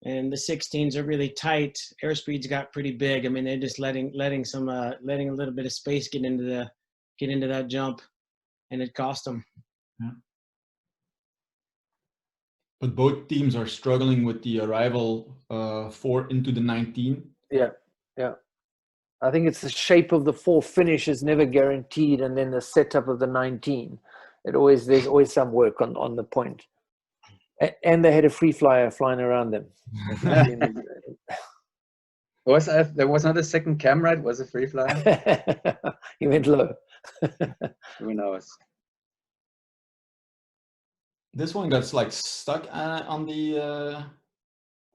and the 16s are really tight. Airspeeds got pretty big. I mean, they're just letting a little bit of space get into that jump, and it cost them. Yeah. But both teams are struggling with the arrival 4 into the 19. Yeah, yeah. I think it's the shape of the 4 finish is never guaranteed, and then the setup of the 19. There's always some work on the point. And they had a free flyer flying around them. There was not a second camera, it was a free flyer. He went low. Who knows? This one got like stuck on the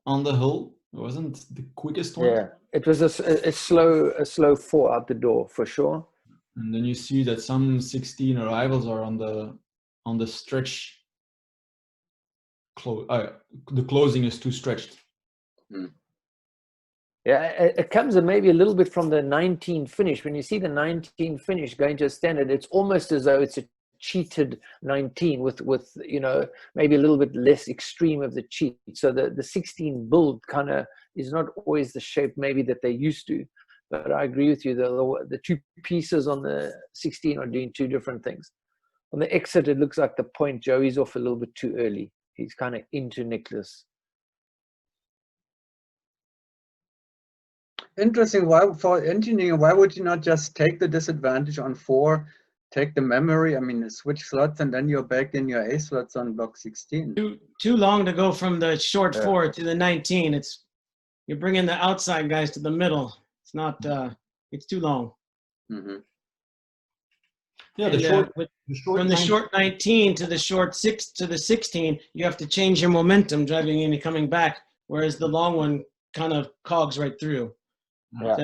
hull. It wasn't the quickest one. Yeah, it was a slow 4 out the door for sure. And then you see that some 16 arrivals are on the stretch. The closing is too stretched. Yeah, it comes maybe a little bit from the 19 finish. When you see the 19 finish going to a standard, it's almost as though it's a cheated 19 with maybe a little bit less extreme of the cheat. So the 16 build kind of is not always the shape maybe that they used to. But I agree with you, the 2 pieces on the 16 are doing 2 different things. On the exit, it looks like the point Joey's off a little bit too early. He's kind of into Nicholas. Interesting. Why, for engineering, why would you not just take the disadvantage on 4, take the memory, I mean, switch slots, and then you're back in your A slots on block 16? Too long to go from the short 4 to the 19. You're bringing the outside guys to the middle. It's not. It's too long. Mm-hmm. Yeah, from the short 19 to the short 6 to the 16, you have to change your momentum driving in and coming back. Whereas the long one kind of cogs right through. Yeah.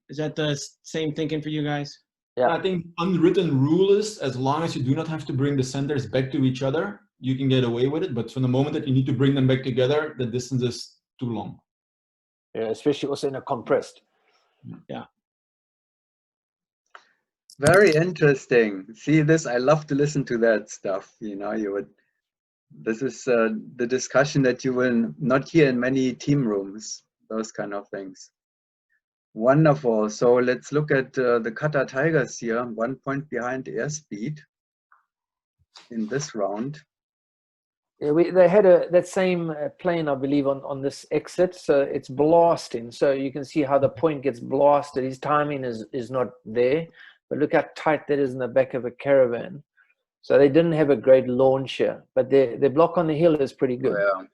Is that the same thinking for you guys? Yeah. I think unwritten rule is as long as you do not have to bring the centers back to each other, you can get away with it. But from the moment that you need to bring them back together, the distance is too long. Yeah, especially also in a compressed. Yeah. Very interesting. See this, I love to listen to that stuff. This is the discussion that you will not hear in many team rooms, those kind of things. Wonderful. So let's look at the QATAR Tigers here, 1 point behind airspeed in this round. Yeah, they had that same plane, I believe, on this exit. So it's blasting. So you can see how the point gets blasted. His timing is not there. But look how tight that is in the back of a Caravan. So they didn't have a great launcher, but their block on the hill is pretty good. Oh,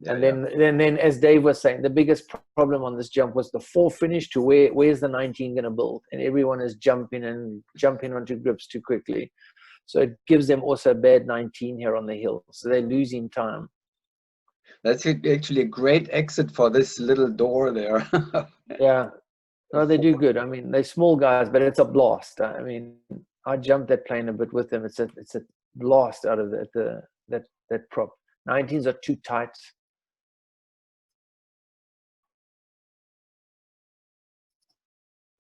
yeah. And then, as Dave was saying, the biggest problem on this jump was the 4 finish to where's the 19 going to build, and everyone is jumping onto grips too quickly. So it gives them also a bad 19 here on the hill. So they're losing time. That's actually a great exit for this little door there. Yeah. No, they do good. I mean, they're small guys, but it's a blast. I mean, I jumped that plane a bit with them. It's a blast out of that prop. 19s are too tight.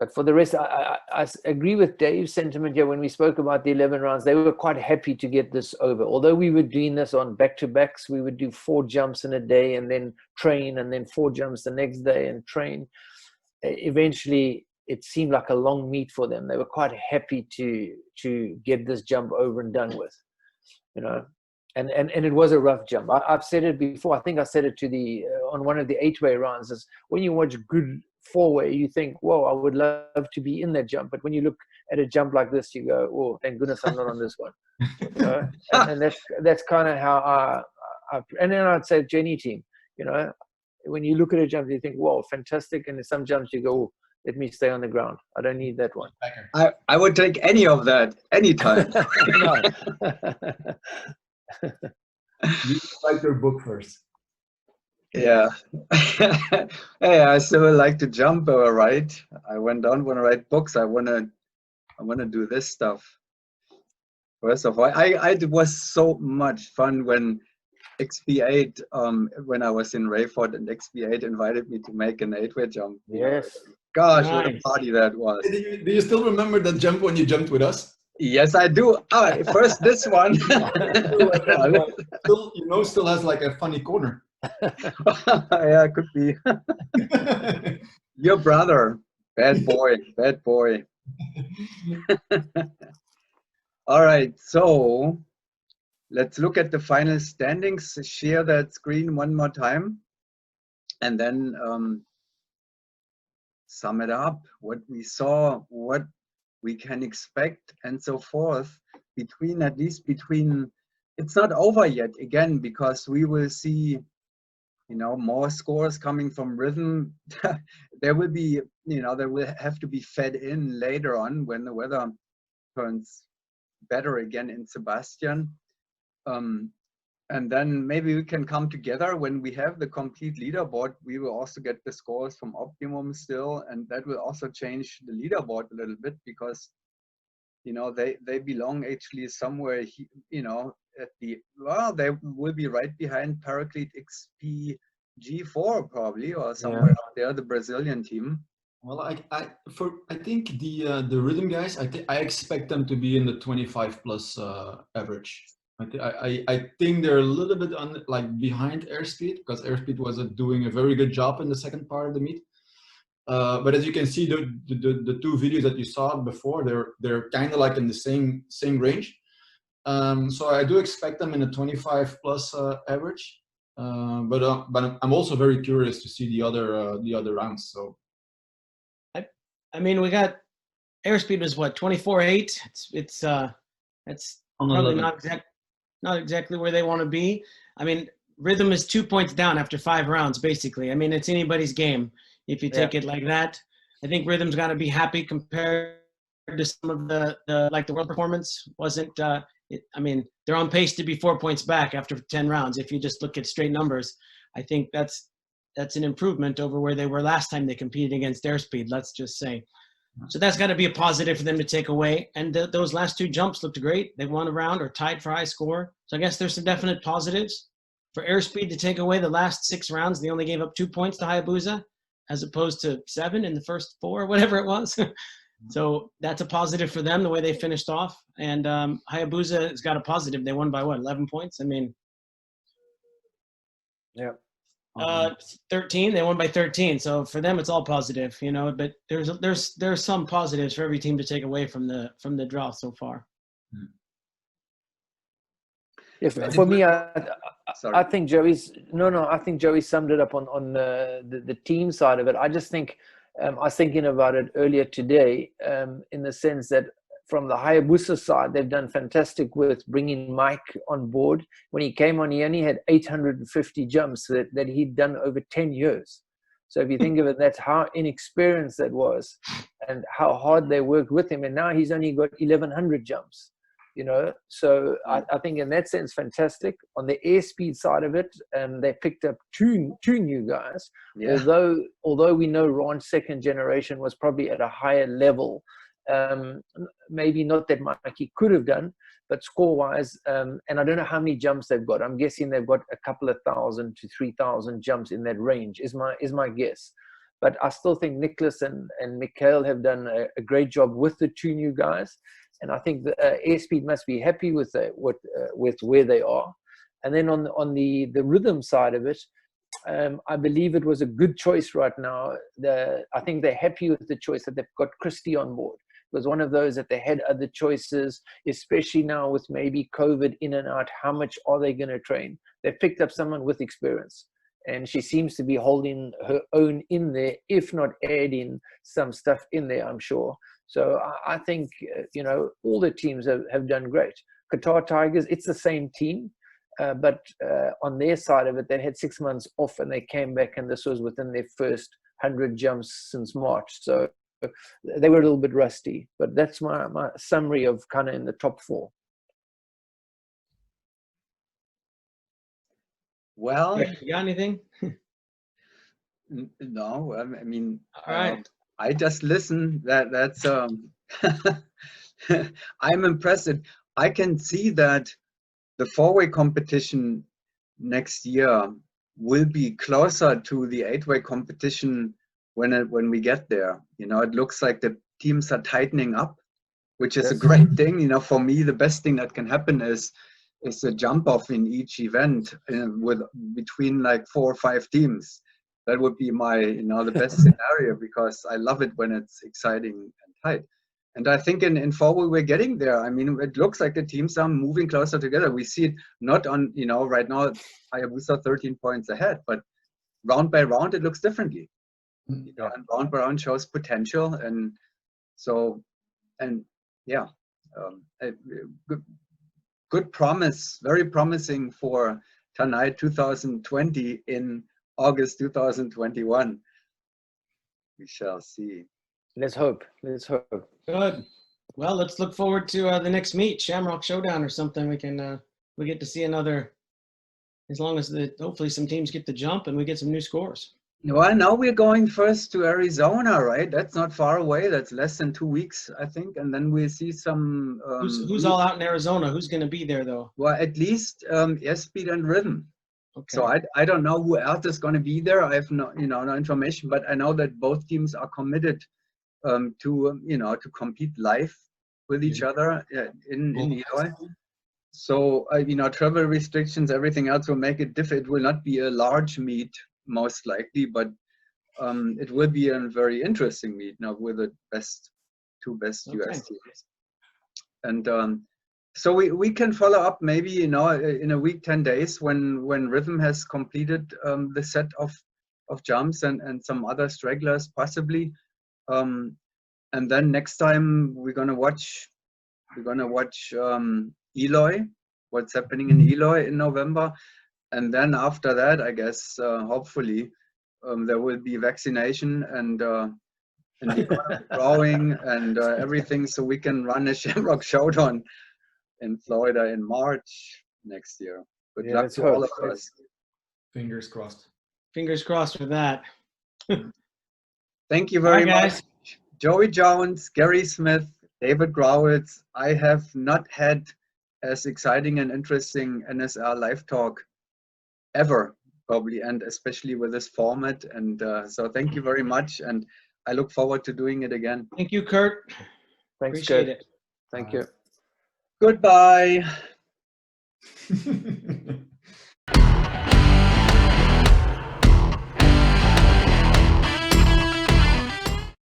But for the rest, I agree with Dave's sentiment here. When we spoke about the 11 rounds, they were quite happy to get this over. Although we were doing this on back-to-backs, we would do 4 jumps in a day and then train, and then 4 jumps the next day and train. Eventually, it seemed like a long meet for them. They were quite happy to get this jump over and done with, And it was a rough jump. I've said it before. I think I said it to on one of the 8-way rounds. Is when you watch good 4-way, you think, "Whoa, I would love to be in that jump." But when you look at a jump like this, you go, "Oh, thank goodness I'm not on this one." And that's kind of how and then I'd say to any team, when you look at a jump, you think, "Whoa, fantastic!" And in some jumps, you go, "Oh, let me stay on the ground. I don't need that one." I would take any of that anytime. You write your book first. Yeah. Hey, I still like to jump or write. I want to write books. I wanna do this stuff. First of all, it was so much fun when XP8 when I was in Rayford and XP8 invited me to make an 8-way jump. Yes. Gosh, Nice. what a party that was. Do you still remember that jump when you jumped with us? Yes, I do. First this one. Still has like a funny corner. Yeah, could be. Your brother, bad boy, bad boy. All right, so let's look at the final standings. Share that screen one more time, and then sum it up. What we saw, what we can expect, and so forth. At least between, it's not over yet. Again, because we will see, more scores coming from rhythm. There will be, there will have to be fed in later on when the weather turns better again in Sebastian. And then maybe we can come together when we have the complete leaderboard. We will also get the scores from Optimum still, and that will also change the leaderboard a little bit, because they belong actually somewhere, at they will be right behind Paraclete XP G4 probably, or somewhere out there, the Brazilian team. Well, I think the rhythm guys, I expect them to be in the 25 plus average. I think they're a little bit behind Airspeed, because Airspeed was doing a very good job in the second part of the meet. But as you can see, the two videos that you saw before, they're kind of like in the same range. So I do expect them in a 25 plus average. But I'm also very curious to see the other rounds. So. I mean, we got Airspeed was what, 24.8. It's probably not exactly where they want to be. I mean, rhythm is 2 points down after 5 rounds, basically. I mean, it's anybody's game if you take it like that. I think rhythm's got to be happy compared to some of the world performance wasn't. I mean, they're on pace to be 4 points back after 10 rounds. If you just look at straight numbers, I think that's an improvement over where they were last time they competed against Airspeed, let's just say. So that's got to be a positive for them to take away. And those last 2 jumps looked great. They won a round or tied for high score. So I guess there's some definite positives. For Airspeed to take away the last 6 rounds, they only gave up 2 points to Hayabusa, as opposed to 7 in the first 4, whatever it was. So that's a positive for them, the way they finished off. And Hayabusa has got a positive. They won by what, 11 points? I mean, 13. They won by 13. So for them, it's all positive, But there's some positives for every team to take away from the draw so far. For me, I think Joey's I think Joey summed it up on the team side of it. I just think I was thinking about it earlier today, in the sense that from the Hayabusa side, they've done fantastic with bringing Mike on board. When he came on, he only had 850 jumps that he'd done over 10 years. So if you think of it, that's how inexperienced that was and how hard they worked with him. And now he's only got 1,100 jumps, So I think in that sense, fantastic. On the airspeed side of it, they picked up two new guys. Yeah. Although we know Ron's second generation was probably at a higher level. Maybe not that much he could have done, but score-wise, and I don't know how many jumps they've got. I'm guessing they've got a couple of 1,000 to 3,000 jumps in that range. Is my guess. But I still think Nicholas and Mikhail have done a great job with the 2 new guys, and I think the Airspeed must be happy with where they are. And then on the rhythm side of it, I believe it was a good choice right now. I think they're happy with the choice that they've got Christy on board. It was one of those that they had other choices, especially now with maybe COVID in and out. How much are they going to train? They've picked up someone with experience, and she seems to be holding her own in there, if not adding some stuff in there, I'm sure. So I think, all the teams have done great. QATAR Tigers, it's the same team. But on their side of it, they had 6 months off and they came back, and this was within their first 100 jumps since March. So they were a little bit rusty, but that's my summary of kind of in the top 4. Well, you got anything? No, I mean, all right. I just listen. That's I'm impressed. I can see that the 4-way competition next year will be closer to the 8-way competition when we get there. It looks like the teams are tightening up, which is a Yes. great thing. You know, for me, the best thing that can happen is a jump off in each event with between like 4 or 5 teams. That would be my, you know, the best scenario, because I love it when it's exciting and tight. And I think in forward we're getting there. I mean, it looks like the teams are moving closer together. We see it not on, you know, right now Hayabusa 13 points ahead, but round by round it looks differently. You know, and round by round shows potential, and so, and yeah, good promise, very promising for Tanai 2020 in August 2021. We shall see. Let's hope. Let's hope. Good. Well, let's look forward to the next meet, Shamrock Showdown or something. We can we get to see another, as long as hopefully some teams get the jump and we get some new scores. Well, now we're going first to Arizona, right? That's not far away. That's less than 2 weeks, I think. And then we'll see some. Who's all out in Arizona? Who's going to be there, though? Well, at least Speed and Rhythm. Okay. So I don't know who else is going to be there. I have no information, but I know that both teams are committed to to compete live with each other in Eloy. So travel restrictions, everything else will make it difficult. It will not be a large meet, most likely, but it will be a very interesting meet now with the two best US teams. And so we can follow up maybe in a week, 10 days when Rhythm has completed the set of jumps and some other stragglers possibly, and then next time we're gonna watch Eloy, what's happening in Eloy in November, and then after that I guess hopefully there will be vaccination and the economy growing and everything, so we can run a Shamrock Showdown in Florida in March next year. Good luck to all of us. Fingers crossed. Fingers crossed for that. Thank you very much. Guys. Joey Jones, Gary Smith, David Grauwels. I have not had as exciting and interesting NSL live talk ever, probably, and especially with this format. And so thank you very much. And I look forward to doing it again. Thank you, Kurt. Thanks, Appreciate Kurt. it. Thank you. Goodbye.